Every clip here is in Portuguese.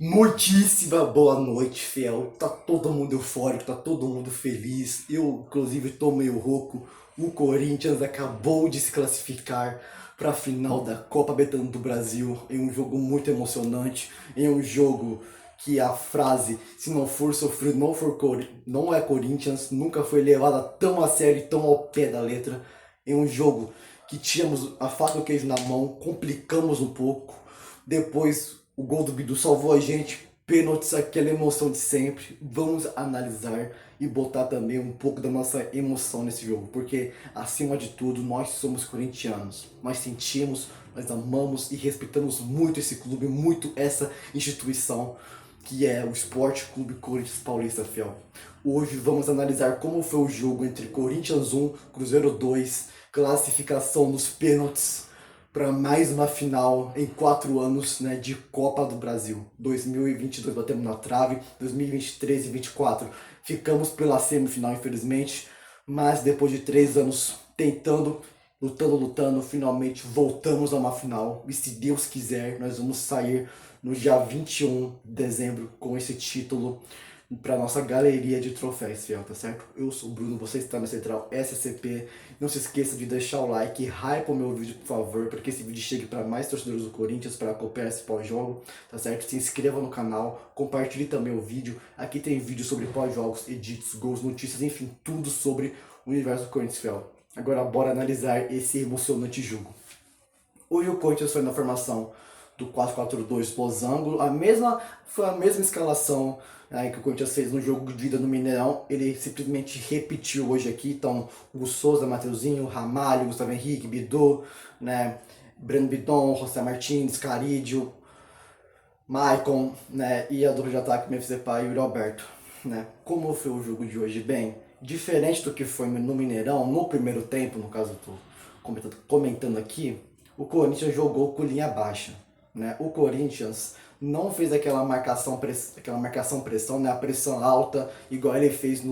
Muitíssima boa noite, fiel. Tá todo mundo eufórico, tá todo mundo feliz. Eu, inclusive, tô meio rouco. O Corinthians acabou de se classificar para a final da Copa Betano do Brasil em um jogo muito emocionante, em um jogo que a frase "se não for sofrido, não é Corinthians" nunca foi levada tão a sério e tão ao pé da letra. Em um jogo que tínhamos a faca e o queijo na mão, complicamos um pouco. Depois o gol do Bidu salvou a gente, pênaltis, aquela emoção de sempre. Vamos analisar e botar também um pouco da nossa emoção nesse jogo, porque acima de tudo nós somos corintianos. Nós sentimos, nós amamos e respeitamos muito esse clube, muito essa instituição que é o Esporte Clube Corinthians Paulista, fiel. Hoje vamos analisar como foi o jogo entre Corinthians 1, Cruzeiro 2, classificação nos pênaltis para mais uma final em 4 anos, né, de Copa do Brasil. 2022 batemos na trave, 2023 e 2024 ficamos pela semifinal, infelizmente, mas depois de 3 anos tentando, lutando, finalmente voltamos a uma final. E se Deus quiser, nós vamos sair no dia 21 de dezembro com esse título para nossa galeria de troféus, fiel, tá certo? Eu sou o Bruno, você está na Central SCP. Não se esqueça de deixar o like, hype o meu vídeo, por favor, para que esse vídeo chegue para mais torcedores do Corinthians, para acompanhar esse pós-jogo, tá certo? Se inscreva no canal, compartilhe também o vídeo. Aqui tem vídeo sobre pós-jogos, edits, gols, notícias, enfim, tudo sobre o universo do Corinthians, fiel. Agora bora analisar esse emocionante jogo. Hoje o Corinthians foi na formação do 4-4-2 losango, foi a mesma escalação que o Corinthians fez no jogo de ida no Mineirão. Ele simplesmente repetiu hoje aqui. Então, o Souza, Mateuzinho, Ramalho, Gustavo Henrique, Bidô, né, Breno Bidon, José Martins, Carídio, Maicon, né, e a dupla de ataque Memphis Depay e o Roberto. Né. Como foi o jogo de hoje? Bem, diferente do que foi no Mineirão, no primeiro tempo, no caso eu estou comentando aqui, o Corinthians jogou com linha baixa. Né? O Corinthians não fez aquela marcação-pressão, né? A pressão alta, igual ele fez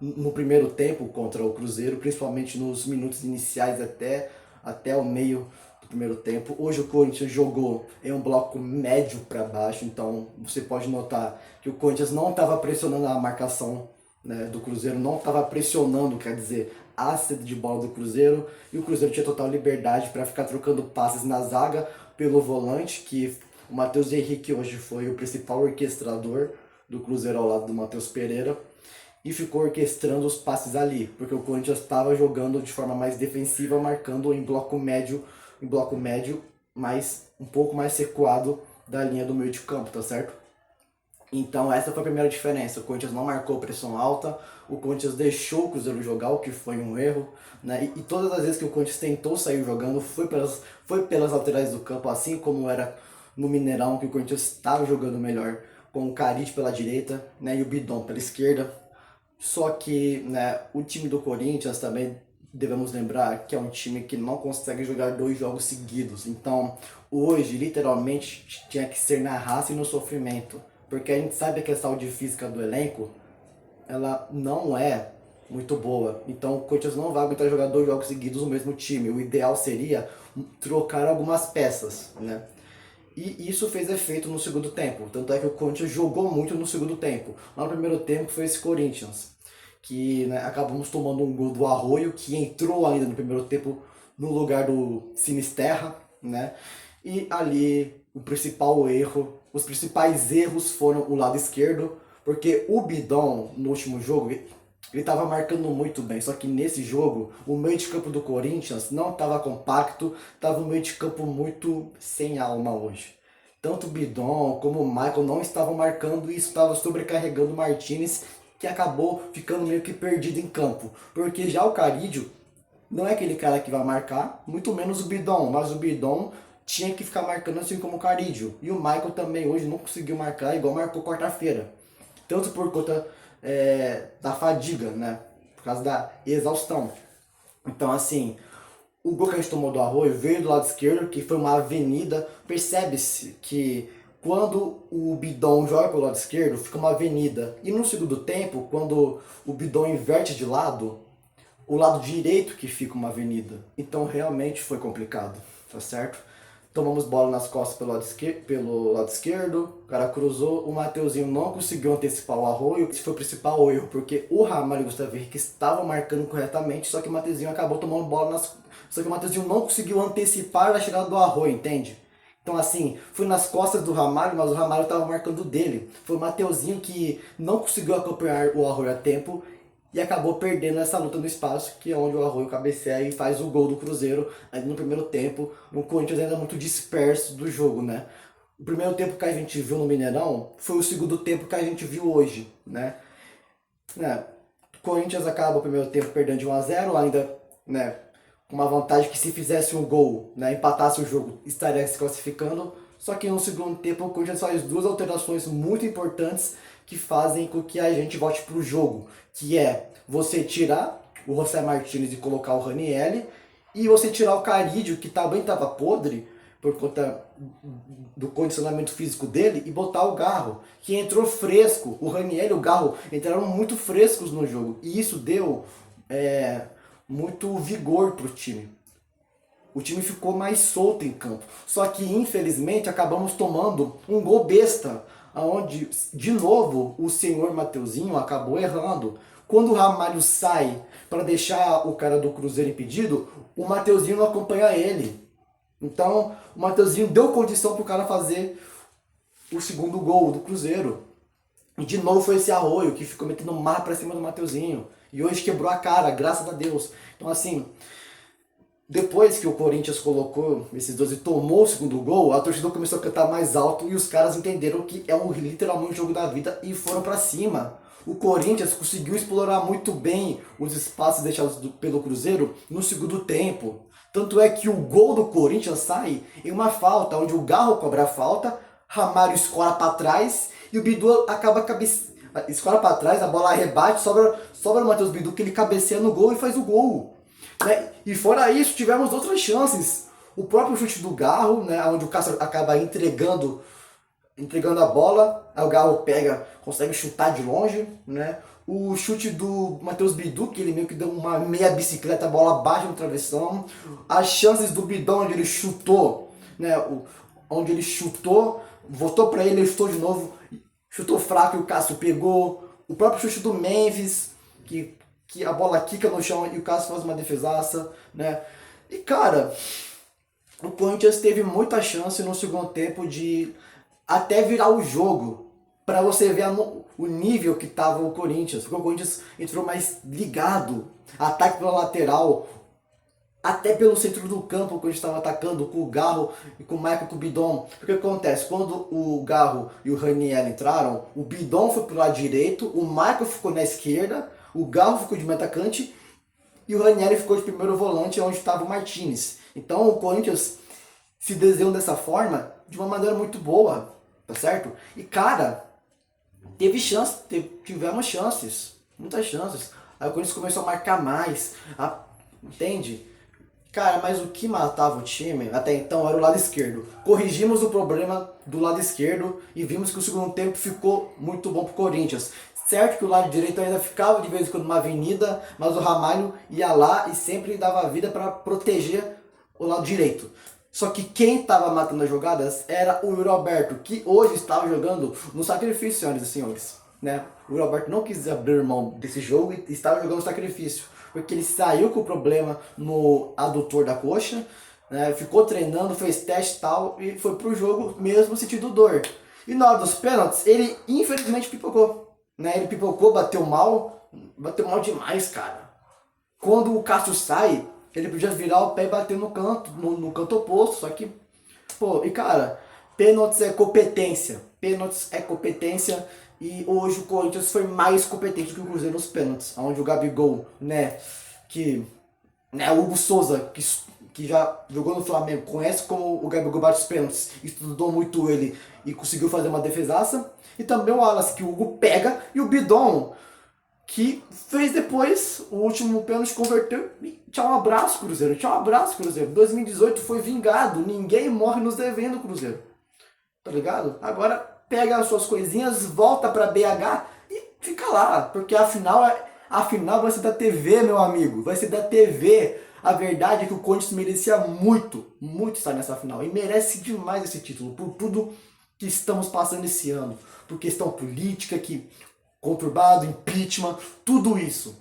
no primeiro tempo contra o Cruzeiro, principalmente nos minutos iniciais até o meio do primeiro tempo. Hoje o Corinthians jogou em um bloco médio para baixo, então você pode notar que o Corinthians não estava pressionando a marcação, né, do Cruzeiro, não estava pressionando, quer dizer, a saída de bola do Cruzeiro, e o Cruzeiro tinha total liberdade para ficar trocando passes na zaga pelo volante, que o Matheus Henrique hoje foi o principal orquestrador do Cruzeiro ao lado do Matheus Pereira, e ficou orquestrando os passes ali, porque o Corinthians estava jogando de forma mais defensiva, marcando em bloco médio, mas um pouco mais recuado da linha do meio de campo, tá certo? Então essa foi a primeira diferença. O Corinthians não marcou pressão alta, o Corinthians deixou o Cruzeiro jogar, o que foi um erro. Né? E todas as vezes que o Corinthians tentou sair jogando foi pelas laterais do campo, assim como era no Mineirão, que o Corinthians estava jogando melhor, com o Carite pela direita, né, e o Bidon pela esquerda. Só que, né, o time do Corinthians também devemos lembrar que é um time que não consegue jogar 2 jogos seguidos. Então, hoje, literalmente, tinha que ser na raça e no sofrimento. Porque a gente sabe que a saúde física do elenco, ela não é muito boa. Então, o Corinthians não vai aguentar jogar 2 jogos seguidos no mesmo time. O ideal seria trocar algumas peças, né? E isso fez efeito no segundo tempo. Tanto é que o Corinthians jogou muito no segundo tempo. Lá no primeiro tempo foi esse Corinthians, que, né, acabamos tomando um gol do Arroio, que entrou ainda no primeiro tempo no lugar do Sinisterra, né? E ali os principais erros foram o lado esquerdo, porque o Bidon no último jogo ele estava marcando muito bem, só que nesse jogo o meio de campo do Corinthians não estava compacto, estava um meio de campo muito sem alma hoje. Tanto o Bidon como o Michael não estavam marcando e isso estava sobrecarregando o Martinez, que acabou ficando meio que perdido em campo. Porque já o Carídio não é aquele cara que vai marcar, muito menos o Bidon, mas o Bidon tinha que ficar marcando assim como o Carídio. E o Michael também hoje não conseguiu marcar igual marcou quarta-feira. Tanto por conta da fadiga, né? Por causa da exaustão. Então, assim, o gol que a gente tomou do Arroio veio do lado esquerdo, que foi uma avenida. Percebe-se que quando o Bidon joga pelo lado esquerdo, fica uma avenida. E no segundo tempo, quando o Bidon inverte de lado, o lado direito que fica uma avenida. Então realmente foi complicado, tá certo? tomamos bola nas costas pelo lado esquerdo, o cara cruzou, o Mateuzinho não conseguiu antecipar o Arroio, esse foi o principal erro, porque o Ramalho e o Gustavo Henrique estavam marcando corretamente, só que o Mateuzinho acabou tomando bola Só que o Mateuzinho não conseguiu antecipar a chegada do Arroio, entende? Então assim, foi nas costas do Ramalho, mas o Ramalho estava marcando dele. Foi o Mateuzinho que não conseguiu acompanhar o Arroio a tempo e acabou perdendo essa luta no espaço, que é onde o Arroio cabeceia e faz o gol do Cruzeiro ainda no primeiro tempo. O Corinthians ainda muito disperso do jogo, né? O primeiro tempo que a gente viu no Mineirão foi o segundo tempo que a gente viu hoje, né? O Corinthians acaba o primeiro tempo perdendo de 1-0, ainda, né, com uma vantagem que se fizesse um gol, né, empatasse o jogo, estaria se classificando. Só que no segundo tempo o Corinthians faz duas alterações muito importantes que fazem com que a gente volte pro jogo, que é você tirar o José Martínez e colocar o Ranielli, e você tirar o Carídio, que também estava podre por conta do condicionamento físico dele, e botar o Garro, que entrou fresco. O Ranielli e o Garro entraram muito frescos no jogo, e isso deu muito vigor pro time. O time ficou mais solto em campo. Só que, infelizmente, acabamos tomando um gol besta, onde, de novo, o senhor Mateuzinho acabou errando. Quando o Ramalho sai para deixar o cara do Cruzeiro impedido, o Mateuzinho não acompanha ele. Então, o Mateuzinho deu condição para o cara fazer o segundo gol do Cruzeiro. E de novo foi esse Arroio que ficou metendo mar para cima do Mateuzinho. E hoje quebrou a cara, graças a Deus. Então, assim, depois que o Corinthians colocou esses dois e tomou o segundo gol, a torcida começou a cantar mais alto e os caras entenderam que é literalmente um jogo da vida e foram pra cima. O Corinthians conseguiu explorar muito bem os espaços deixados pelo Cruzeiro no segundo tempo. Tanto é que o gol do Corinthians sai em uma falta, onde o Garro cobra a falta, Ramalho escora para trás e o Bidu acaba escora para trás, a bola rebate, sobra no Matheus Bidu, que ele cabeceia no gol e faz o gol. Né? E fora isso, tivemos outras chances. O próprio chute do Garro, né, onde o Castro acaba entregando a bola, aí o Garro pega, consegue chutar de longe, né? O chute do Matheus Bidu, que ele meio que deu uma meia bicicleta, a bola baixa no travessão. As chances do Bidão, onde ele chutou, né? Onde ele chutou, voltou para ele chutou de novo, chutou fraco e o Cássio pegou. O próprio chute do Memphis, que a bola quica no chão e o Cássio faz uma defesaça, né? E cara, o Corinthians teve muita chance no segundo tempo de até virar o jogo, para você ver o nível que tava o Corinthians, porque o Corinthians entrou mais ligado, ataque pela lateral, até pelo centro do campo, que a gente estava atacando com o Garro e com o Michael, com o Bidon. Porque o que acontece? Quando o Garro e o Raniel entraram, o Bidon foi pro lado direito, o Michael ficou na esquerda, o Garro ficou de meio atacante e o Raniel ficou de primeiro volante, onde estava o Martínez. Então o Corinthians se desenhou dessa forma de uma maneira muito boa, tá certo? E cara, tivemos chances, muitas chances. Aí o Corinthians começou a marcar mais, entende? Cara, mas o que matava o time até então era o lado esquerdo. Corrigimos o problema do lado esquerdo e vimos que o segundo tempo ficou muito bom pro Corinthians. Certo que o lado direito ainda ficava de vez em quando numa avenida, mas o Ramalho ia lá e sempre dava vida para proteger o lado direito. Só que quem estava matando as jogadas era o Yuri Alberto, que hoje estava jogando no sacrifício, senhoras e senhores. Né? O Yuri Alberto não quis abrir mão desse jogo e estava jogando no sacrifício, porque ele saiu com o problema no adutor da coxa, né? Ficou treinando, fez teste e tal, e foi pro jogo mesmo sentindo dor. E na hora dos pênaltis, ele infelizmente pipocou. Né? Ele pipocou, bateu mal demais, cara. Quando o Cássio sai, ele podia virar o pé e bater no canto oposto, só que, pô, e cara, pênaltis é competência. Pênaltis é competência e hoje o Corinthians foi mais competente do que o Cruzeiro nos pênaltis, onde o Gabigol, né, o Hugo Souza, que já jogou no Flamengo, conhece como o Gabigol bate os pênaltis, estudou muito ele e conseguiu fazer uma defesaça, e também o Wallace, que o Hugo pega, e o Bidon, que fez depois o último pênalti, converteu e tchau, um abraço, Cruzeiro. Tchau, um abraço, Cruzeiro. 2018 foi vingado. Ninguém morre nos devendo, Cruzeiro. Tá ligado? Agora pega as suas coisinhas, volta pra BH e fica lá. Porque a final vai ser da TV, meu amigo. Vai ser da TV. A verdade é que o Corinthians merecia muito, muito estar nessa final. E merece demais esse título, por tudo que estamos passando esse ano. Por questão política, que conturbado, impeachment, tudo isso.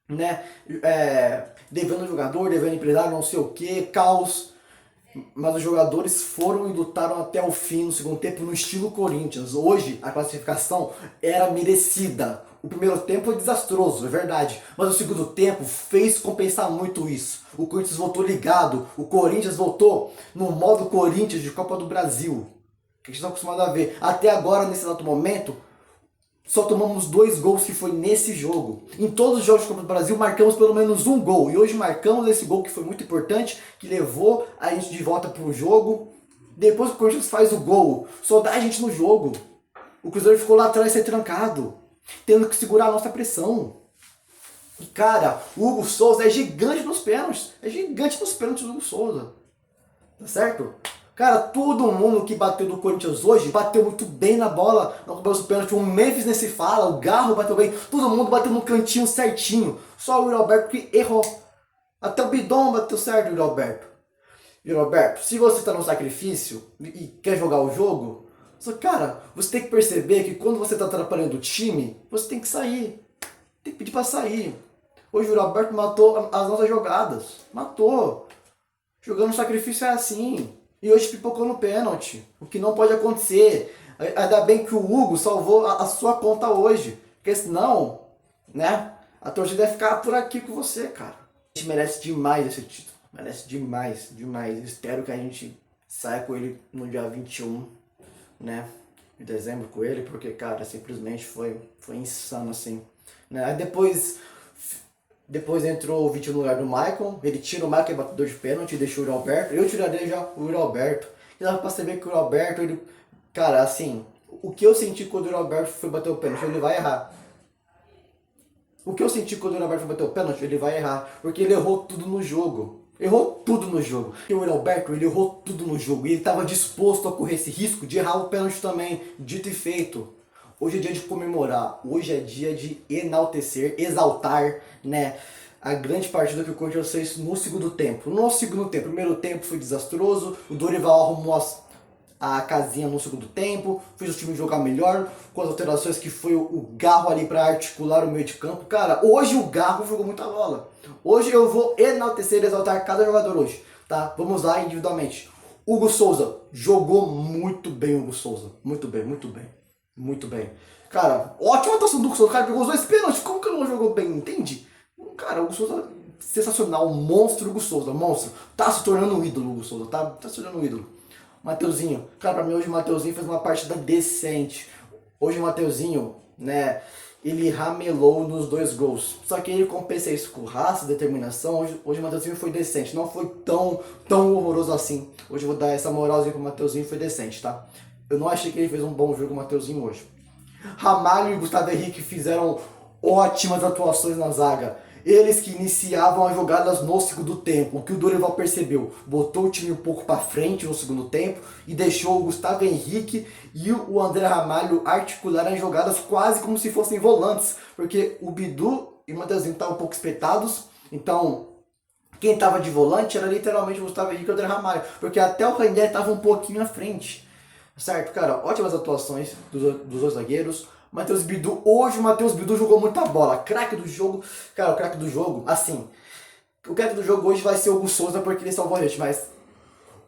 Né? Devendo jogador, devendo empresário, não sei o que, caos. Mas os jogadores foram e lutaram até o fim no segundo tempo no estilo Corinthians. Hoje a classificação era merecida. O primeiro tempo foi desastroso, é verdade. Mas o segundo tempo fez compensar muito isso. O Corinthians voltou ligado. O Corinthians voltou no modo Corinthians de Copa do Brasil. Que a gente está acostumado a ver. Até agora, nesse exato momento, só tomamos 2 gols que foi nesse jogo. Em todos os jogos de Copa do Brasil marcamos pelo menos 1 gol. E hoje marcamos esse gol que foi muito importante, que levou a gente de volta para o jogo. Depois que o Corinthians faz o gol, só dá a gente no jogo. O Cruzeiro ficou lá atrás sem trancado, tendo que segurar a nossa pressão. E cara, o Hugo Souza é gigante nos pênaltis. É gigante nos pênaltis do Hugo Souza. Tá certo? Cara, todo mundo que bateu do Corinthians hoje bateu muito bem na bola, na cobrança do pênalti. O Memphis nem se fala, o Garro bateu bem, todo mundo bateu no cantinho certinho. Só o Yuri Alberto que errou. Até o Bidon bateu certo, Yuri Alberto. Yuri Alberto, se você está no sacrifício e quer jogar o jogo, cara, você tem que perceber que quando você está atrapalhando o time, você tem que sair. Tem que pedir para sair. Hoje o Yuri Alberto matou as nossas jogadas. Matou. Jogando no sacrifício é assim. E hoje pipocou no pênalti, o que não pode acontecer. Ainda bem que o Hugo salvou a sua conta hoje, porque senão, né, a torcida vai ficar por aqui com você, cara. A gente merece demais esse título, merece demais, demais. Espero que a gente saia com ele no dia 21, né, de dezembro com ele, porque, cara, simplesmente foi insano, assim. Né? Aí depois entrou o Vitinho no lugar do Michael, ele tira o Michael, que é batedor de pênalti, e deixou o Yuri Alberto. Eu tiraria já o Yuri Alberto. E dava pra saber que o Yuri Alberto, ele... Cara, assim, o que eu senti quando o Yuri Alberto foi bater o pênalti, ele vai errar. O que eu senti quando o Yuri Alberto foi bater o pênalti, ele vai errar. Porque ele errou tudo no jogo. Errou tudo no jogo. E o Yuri Alberto, ele errou tudo no jogo. E ele estava disposto a correr esse risco de errar o pênalti também. Dito e feito. Hoje é dia de comemorar, hoje é dia de enaltecer, exaltar, né, a grande partida que o Corinthians fez no segundo tempo. No segundo tempo, o primeiro tempo foi desastroso, o Dorival arrumou a casinha no segundo tempo, fez o time jogar melhor, com as alterações que foi o Garro ali para articular o meio de campo. Cara, hoje o Garro jogou muita bola. Hoje eu vou enaltecer e exaltar cada jogador hoje, tá? Vamos lá individualmente. Hugo Souza, jogou muito bem o Hugo Souza, muito bem, muito bem. Muito bem. Cara, ótima atuação do Hugo Souza. O cara pegou os 2 pênaltis. Como que não jogou bem? Entende? Cara, o Hugo Souza, sensacional. Monstro Hugo Souza. Monstro. Tá se tornando um ídolo, Hugo Souza. Tá se tornando um ídolo. Mateuzinho. Cara, pra mim hoje o Mateuzinho fez uma partida decente. Hoje o Mateuzinho, né, ele ramelou nos 2 gols. Só que ele compensa isso com raça, determinação. Hoje o Mateuzinho foi decente. Não foi tão horroroso assim. Hoje eu vou dar essa moralzinha pro Mateuzinho. Foi decente, tá? Eu não achei que ele fez um bom jogo, o Mateuzinho, hoje. Ramalho e Gustavo Henrique fizeram ótimas atuações na zaga. Eles que iniciavam as jogadas no segundo tempo. O que o Dorival percebeu? Botou o time um pouco para frente no segundo tempo e deixou o Gustavo Henrique e o André Ramalho articularem as jogadas quase como se fossem volantes. Porque o Bidu e o Mateuzinho estavam um pouco espetados. Então, quem estava de volante era literalmente o Gustavo Henrique e o André Ramalho. Porque até o Rainer estava um pouquinho à frente. Certo, cara, ótimas atuações dos 2 zagueiros. Matheus Bidu, hoje o Matheus Bidu jogou muita bola. Craque do jogo, cara, o craque do jogo, assim. O craque do jogo hoje vai ser o Hugo Souza porque ele salvou a gente, mas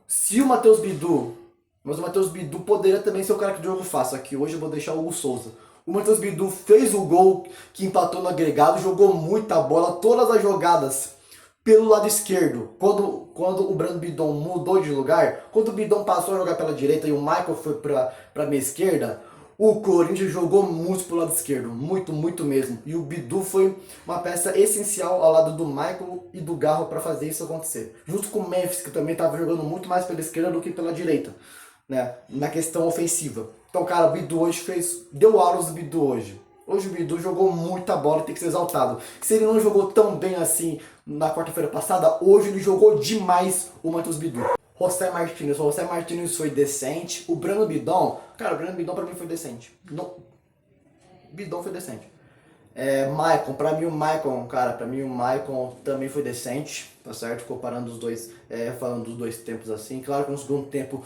se o Matheus Bidu, mas o Matheus Bidu poderia também ser o craque do jogo fácil. Aqui hoje eu vou deixar o Hugo Souza. O Matheus Bidu fez o gol que empatou no agregado, jogou muita bola, todas as jogadas pelo lado esquerdo, quando o Brando Bidon mudou de lugar, quando o Bidon passou a jogar pela direita e o Michael foi pra minha esquerda, o Corinthians jogou muito pelo lado esquerdo, muito, muito mesmo. E o Bidu foi uma peça essencial ao lado do Michael e do Garro para fazer isso acontecer. Junto com o Memphis, que também estava jogando muito mais pela esquerda do que pela direita, né, na questão ofensiva. Então, cara, o Bidu hoje deu aulas do Bidu hoje. Hoje o Bidu jogou muita bola, tem que ser exaltado. Se ele não jogou tão bem assim na quarta-feira passada, hoje ele jogou demais o Matheus Bidu. José Martínez foi decente. O Breno Bidon, cara, o Breno Bidon pra mim foi decente. Bidon foi decente. Maicon, pra mim o Maicon, cara, pra mim o Maicon também foi decente, tá certo? Comparando os dois, falando dos dois tempos assim. Claro que no segundo tempo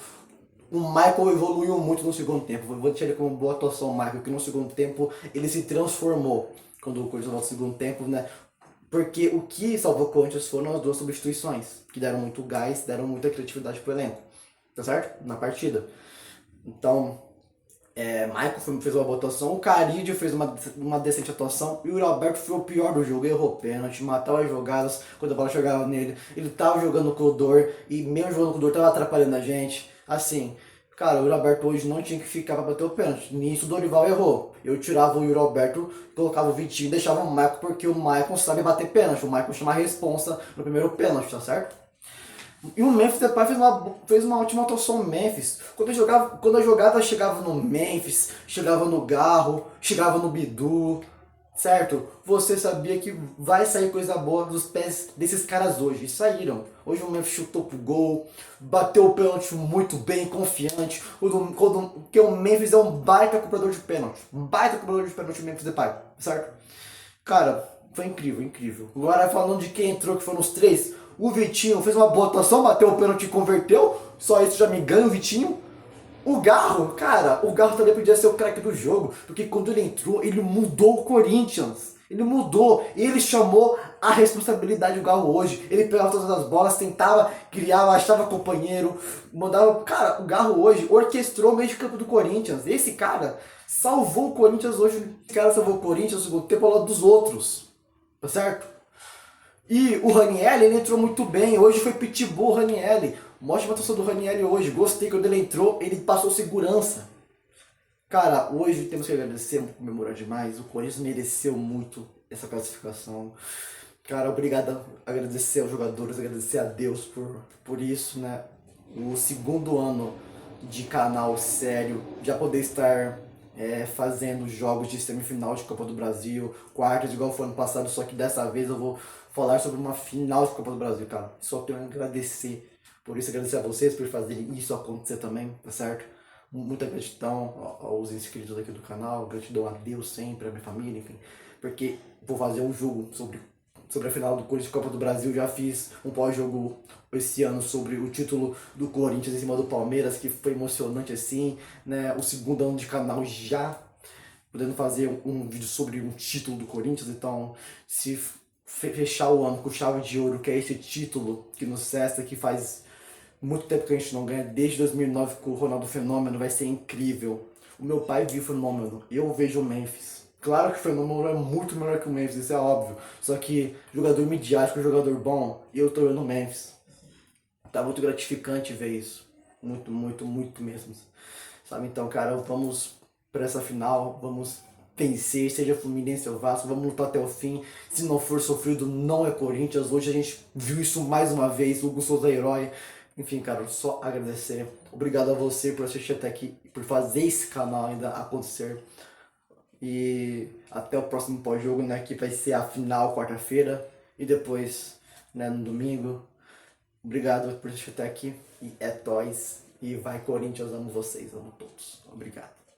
o Michael evoluiu muito no segundo tempo. Vou deixar ele como boa atuação, o Michael, que no segundo tempo ele se transformou quando o Corinthians volta no segundo tempo, né? Porque o que salvou o Corinthians foram as duas substituições, que deram muito gás, deram muita criatividade pro elenco, tá certo? Na partida. Então, Michael fez uma boa atuação, o Carilho fez uma decente atuação e o Roberto foi o pior do jogo, errou pênalti, matava as jogadas quando a bola chegava nele, ele tava jogando com o Dor e mesmo jogando com o Dor tava atrapalhando a gente. Assim, cara, o Roberto hoje não tinha que ficar pra bater o pênalti. Nisso o Dorival errou. Eu tirava o Yuri Alberto, colocava o Vitinho e deixava o Michael porque o Michael sabe bater pênalti, o Michael chama a responsa no primeiro pênalti, tá certo? E o Memphis depois fez uma ótima atuação no Memphis. Quando a jogada chegava no Memphis, chegava no Garro, chegava no Bidu, certo? Você sabia que vai sair coisa boa dos pés desses caras hoje. E saíram. Hoje o Memphis chutou pro gol, bateu o pênalti muito bem, confiante. Porque o Memphis é um baita cobrador de pênalti. Um baita cobrador de pênalti o Memphis Depay, certo? Cara, foi incrível, incrível. Agora falando de quem entrou, que foram os três, o Vitinho fez uma boa atuação, bateu o pênalti e converteu. Só isso já me ganha o Vitinho. O Garro, cara, o Garro também podia ser o craque do jogo, porque quando ele entrou, ele mudou o Corinthians. Ele mudou, ele chamou a responsabilidade do Garro hoje. Ele pegava todas as bolas, tentava, criava, achava companheiro, mandava. Cara, o Garro hoje orquestrou o meio de campo do Corinthians. Esse cara salvou o Corinthians hoje. Esse cara salvou o Corinthians no segundo tempo ao lado dos outros. Tá certo? E o Raniel, ele entrou muito bem. Hoje foi pitbull o Raniel. Uma ótima atuação do Raniel hoje. Gostei quando ele entrou, ele passou segurança. Cara, hoje temos que agradecer, comemorar demais. O Corinthians mereceu muito essa classificação. Cara, obrigado a agradecer aos jogadores, agradecer a Deus por isso, né? O segundo ano de canal sério, já poder estar fazendo jogos de semifinal de Copa do Brasil, quartas, igual foi ano passado, só que dessa vez eu vou falar sobre uma final de Copa do Brasil, cara. Só tenho a agradecer por isso, agradecer a vocês por fazerem isso acontecer também, tá certo? Muita gratidão aos inscritos aqui do canal, gratidão a Deus sempre, a minha família, enfim. Porque vou fazer um jogo sobre a final do Corinthians de Copa do Brasil. Já fiz um pós-jogo esse ano sobre o título do Corinthians em cima do Palmeiras, que foi emocionante assim, né? O segundo ano de canal já podendo fazer um vídeo sobre um título do Corinthians. Então, se fechar o ano com chave de ouro, que é esse título que nos cesta, que faz muito tempo que a gente não ganha, desde 2009 com o Ronaldo Fenômeno, vai ser incrível. O meu pai viu o Fenômeno, eu vejo o Memphis. Claro que o Fenômeno é muito melhor que o Memphis, isso é óbvio. Só que jogador midiático, jogador bom, eu tô vendo o Memphis. Tá muito gratificante ver isso. Muito, muito, muito mesmo. Sabe, então, cara, vamos para essa final, vamos vencer, seja Fluminense ou Vasco, vamos lutar até o fim. Se não for sofrido, não é Corinthians. Hoje a gente viu isso mais uma vez, o Hugo Souza é herói. Enfim, cara, só agradecer. Obrigado a você por assistir até aqui, por fazer esse canal ainda acontecer. E até o próximo pós-jogo, né, que vai ser a final quarta-feira e depois, né, no domingo. Obrigado por assistir até aqui e é nóis. E vai Corinthians, amo vocês, amo todos. Obrigado.